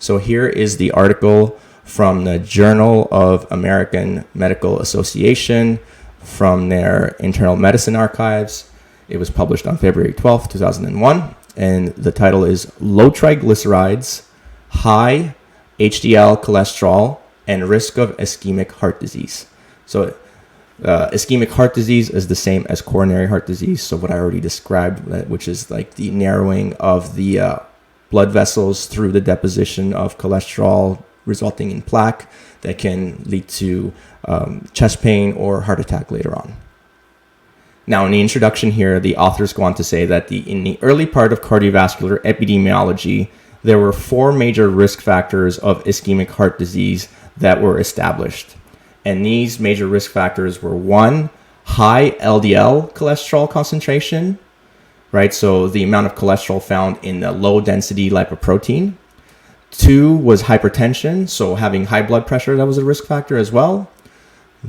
So here is the article from the Journal of American Medical Association from their internal medicine archives. It was published on February 12th, 2001, and the title is Low Triglycerides, High HDL Cholesterol, and Risk of Ischemic Heart Disease. So ischemic heart disease is the same as coronary heart disease. So what I already described, which is like the narrowing of the blood vessels through the deposition of cholesterol resulting in plaque that can lead to chest pain or heart attack later on. Now, in the introduction here, the authors go on to say that in the early part of cardiovascular epidemiology, there were 4 major risk factors of ischemic heart disease that were established. And these major risk factors were 1, high LDL cholesterol concentration, right? So the amount of cholesterol found in the low density lipoprotein. 2 was hypertension, so having high blood pressure, that was a risk factor as well.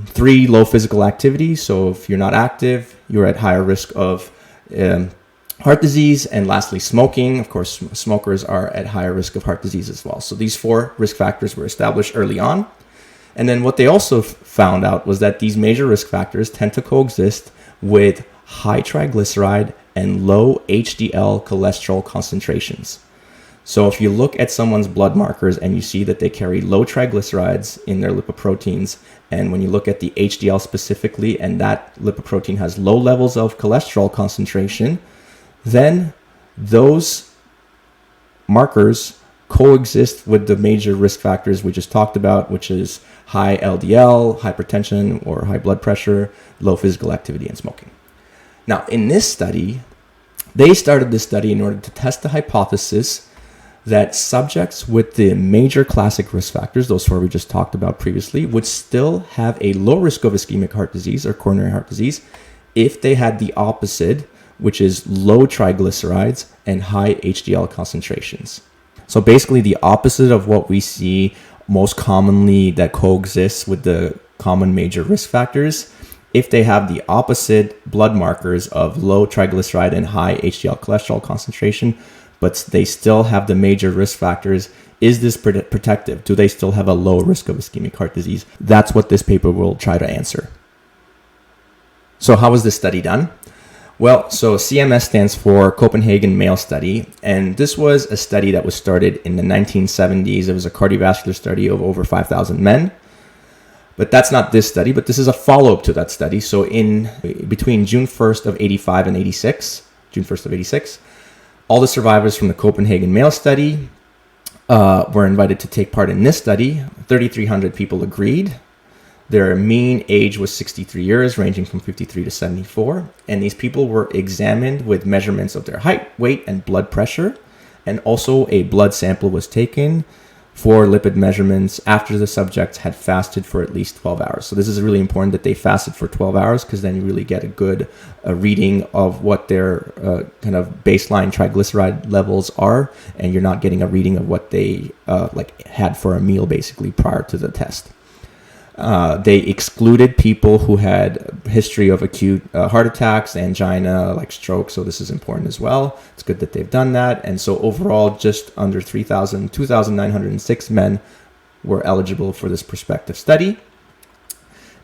3, low physical activity, so if you're not active, you're at higher risk of heart disease. And lastly, smoking. Of course, smokers are at higher risk of heart disease as well. So these 4 risk factors were established early on. And then what they also found out was that these major risk factors tend to coexist with high triglyceride and low HDL cholesterol concentrations. So if you look at someone's blood markers and you see that they carry low triglycerides in their lipoproteins, and when you look at the HDL specifically and that lipoprotein has low levels of cholesterol concentration, then those markers coexist with the major risk factors we just talked about, which is high LDL, hypertension or high blood pressure, low physical activity, and smoking. Now, in this study, they started this study in order to test the hypothesis that subjects with the major classic risk factors, those 4 we just talked about previously, would still have a low risk of ischemic heart disease or coronary heart disease if they had the opposite, which is low triglycerides and high HDL concentrations. So basically the opposite of what we see most commonly that coexists with the common major risk factors. If they have the opposite blood markers of low triglyceride and high HDL cholesterol concentration, but they still have the major risk factors, is this protective? Do they still have a low risk of ischemic heart disease? That's what this paper will try to answer. So how was this study done? Well, so CMS stands for Copenhagen Male Study, and this was a study that was started in the 1970s. It was a cardiovascular study of over 5,000 men. But that's not this study, but this is a follow-up to that study. So between June 1st of 85 and 86, June 1st of 86, all the survivors from the Copenhagen Male Study were invited to take part in this study. 3,300 people agreed. Their mean age was 63 years, ranging from 53 to 74. And these people were examined with measurements of their height, weight, and blood pressure. And also a blood sample was taken for lipid measurements after the subjects had fasted for at least 12 hours. So this is really important that they fasted for 12 hours because then you really get a good reading of what their kind of baseline triglyceride levels are, and you're not getting a reading of what they had for a meal basically prior to the test. They excluded people who had a history of acute heart attacks, angina, like stroke. So this is important as well. It's good that they've done that. And so overall, just under 2,906 men were eligible for this prospective study.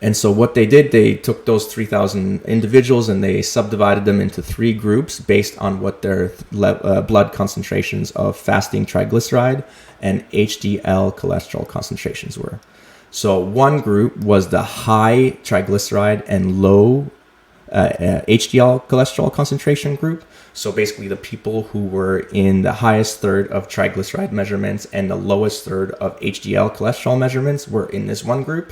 And so what they did, they took those 3,000 individuals and they subdivided them into 3 groups based on what their blood concentrations of fasting triglyceride and HDL cholesterol concentrations were. So one group was the high triglyceride and low HDL cholesterol concentration group. So basically the people who were in the highest third of triglyceride measurements and the lowest third of HDL cholesterol measurements were in this one group.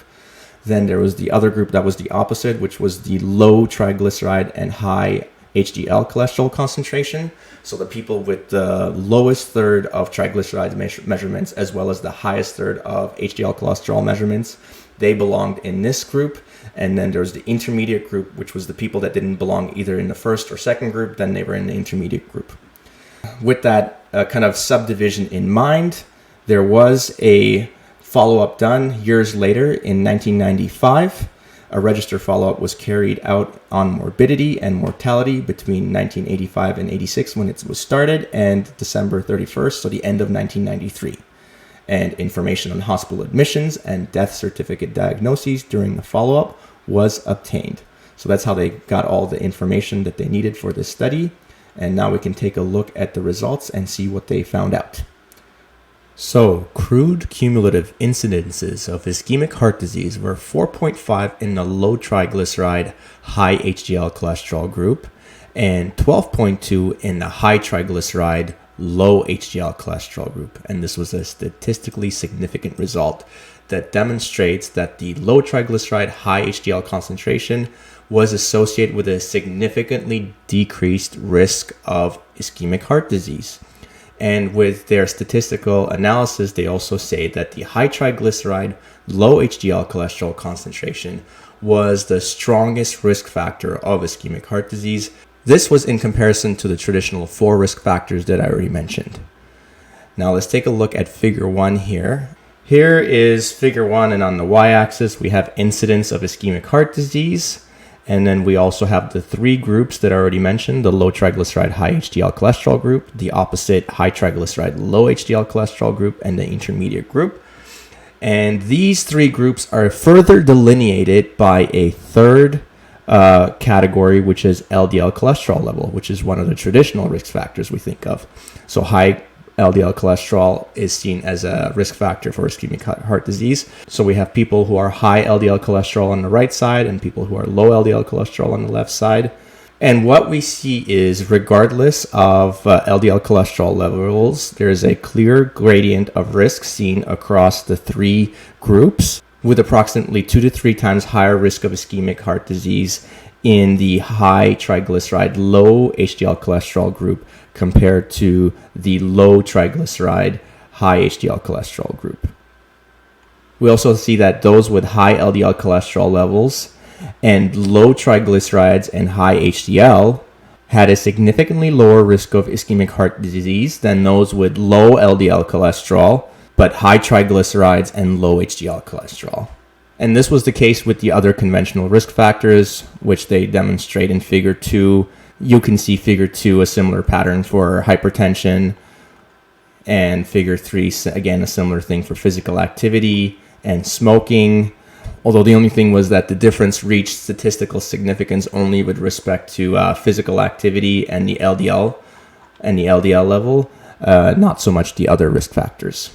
Then there was the other group that was the opposite, which was the low triglyceride and high HDL cholesterol concentration. So the people with the lowest third of triglyceride measurements as well as the highest third of HDL cholesterol measurements, they belonged in this group. And then there was the intermediate group, which was the people that didn't belong either in the first or second group, then they were in the intermediate group. With that kind of subdivision in mind, there was a follow-up done years later in 1995. A registered follow-up was carried out on morbidity and mortality between 1985 and 86 when it was started, and December 31st, so the end of 1993. and information on hospital admissions and death certificate diagnoses during the follow-up was obtained. So that's how they got all the information that they needed for this study. And now we can take a look at the results and see what they found out. So, crude cumulative incidences of ischemic heart disease were 4.5 in the low triglyceride, high HDL cholesterol group, and 12.2 in the high triglyceride, low HDL cholesterol group. And this was a statistically significant result that demonstrates that the low triglyceride, high HDL concentration was associated with a significantly decreased risk of ischemic heart disease. And with their statistical analysis, they also say that the high triglyceride, low HDL cholesterol concentration was the strongest risk factor of ischemic heart disease. This was in comparison to the traditional 4 risk factors that I already mentioned. Now let's take a look at figure 1 here. Here is figure 1, and on the y-axis we have incidence of ischemic heart disease. And then we also have the 3 groups that I already mentioned, the low triglyceride, high HDL cholesterol group, the opposite high triglyceride, low HDL cholesterol group, and the intermediate group. And these 3 groups are further delineated by a third category, which is LDL cholesterol level, which is one of the traditional risk factors we think of. So high LDL cholesterol is seen as a risk factor for ischemic heart disease. So we have people who are high LDL cholesterol on the right side and people who are low LDL cholesterol on the left side. And what we see is, regardless of LDL cholesterol levels, there is a clear gradient of risk seen across the 3 groups, with approximately 2 to 3 times higher risk of ischemic heart disease in the high triglyceride, low HDL cholesterol group compared to the low triglyceride, high HDL cholesterol group. We also see that those with high LDL cholesterol levels and low triglycerides and high HDL had a significantly lower risk of ischemic heart disease than those with low LDL cholesterol, but high triglycerides and low HDL cholesterol. And this was the case with the other conventional risk factors, which they demonstrate in figure 2. You can see figure 2, a similar pattern for hypertension, and figure 3, again, a similar thing for physical activity and smoking. Although the only thing was that the difference reached statistical significance only with respect to physical activity and the LDL level, not so much the other risk factors.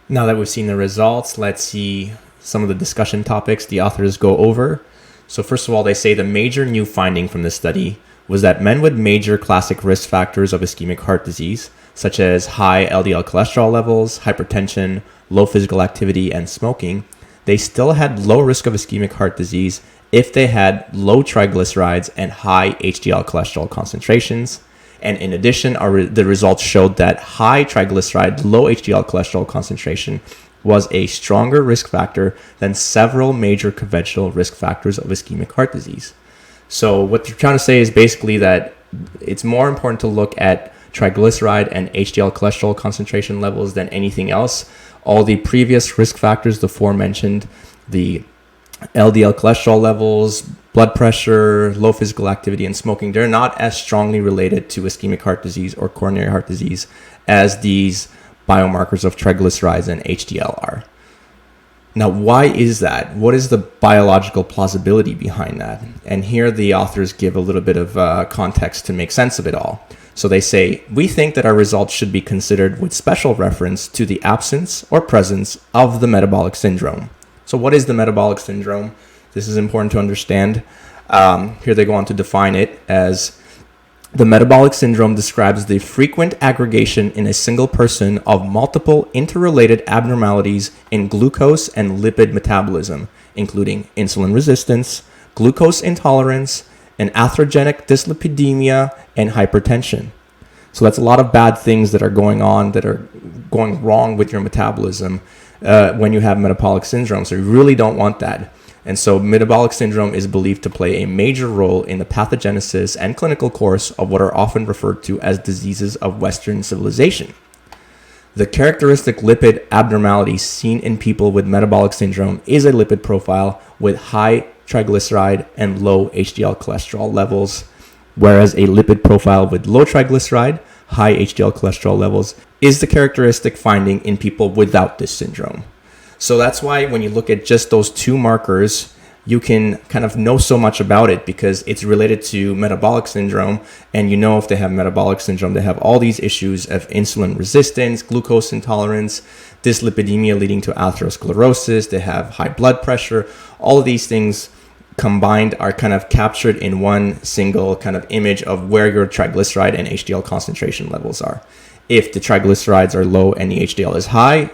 Now that we've seen the results, let's see some of the discussion topics the authors go over. So first of all, they say the major new finding from this study was that men with major classic risk factors of ischemic heart disease, such as high LDL cholesterol levels, hypertension, low physical activity, and smoking, they still had low risk of ischemic heart disease if they had low triglycerides and high HDL cholesterol concentrations. And in addition, the results showed that high triglyceride, low HDL cholesterol concentration was a stronger risk factor than several major conventional risk factors of ischemic heart disease. So what they're trying to say is basically that it's more important to look at triglyceride and HDL cholesterol concentration levels than anything else. All the previous risk factors, the 4 mentioned, the LDL cholesterol levels, blood pressure, low physical activity, and smoking, they're not as strongly related to ischemic heart disease or coronary heart disease as these biomarkers of triglycerides and HDL are. Now, why is that? What is the biological plausibility behind that? And here the authors give a little bit of context to make sense of it all. So they say, we think that our results should be considered with special reference to the absence or presence of the metabolic syndrome. So what is the metabolic syndrome? This is important to understand. Here they go on to define it as: the metabolic syndrome describes the frequent aggregation in a single person of multiple interrelated abnormalities in glucose and lipid metabolism, including insulin resistance, glucose intolerance, and atherogenic dyslipidemia and hypertension. So that's a lot of bad things that are going on, that are going wrong with your metabolism when you have metabolic syndrome. So you really don't want that. And so metabolic syndrome is believed to play a major role in the pathogenesis and clinical course of what are often referred to as diseases of Western civilization. The characteristic lipid abnormality seen in people with metabolic syndrome is a lipid profile with high triglyceride and low HDL cholesterol levels, whereas a lipid profile with low triglyceride, high HDL cholesterol levels is the characteristic finding in people without this syndrome. So that's why when you look at just those two markers, you can kind of know so much about it because it's related to metabolic syndrome. And if they have metabolic syndrome, they have all these issues of insulin resistance, glucose intolerance, dyslipidemia leading to atherosclerosis. They have high blood pressure. All of these things combined are kind of captured in one single kind of image of where your triglyceride and HDL concentration levels are. If the triglycerides are low and the HDL is high,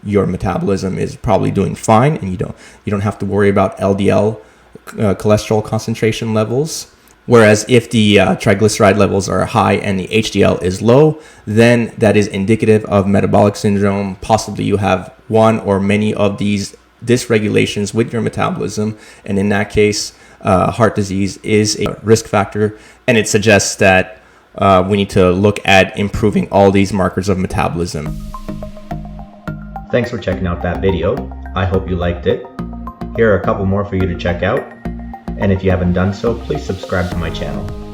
your metabolism is probably doing fine, and you don't have to worry about LDL cholesterol concentration levels. Whereas if the triglyceride levels are high and the HDL is low, then that is indicative of metabolic syndrome. Possibly you have one or many of these dysregulations with your metabolism, and in that case, heart disease is a risk factor, and it suggests that we need to look at improving all these markers of metabolism. Thanks for checking out that video. I hope you liked it. Here are a couple more for you to check out. And if you haven't done so, please subscribe to my channel.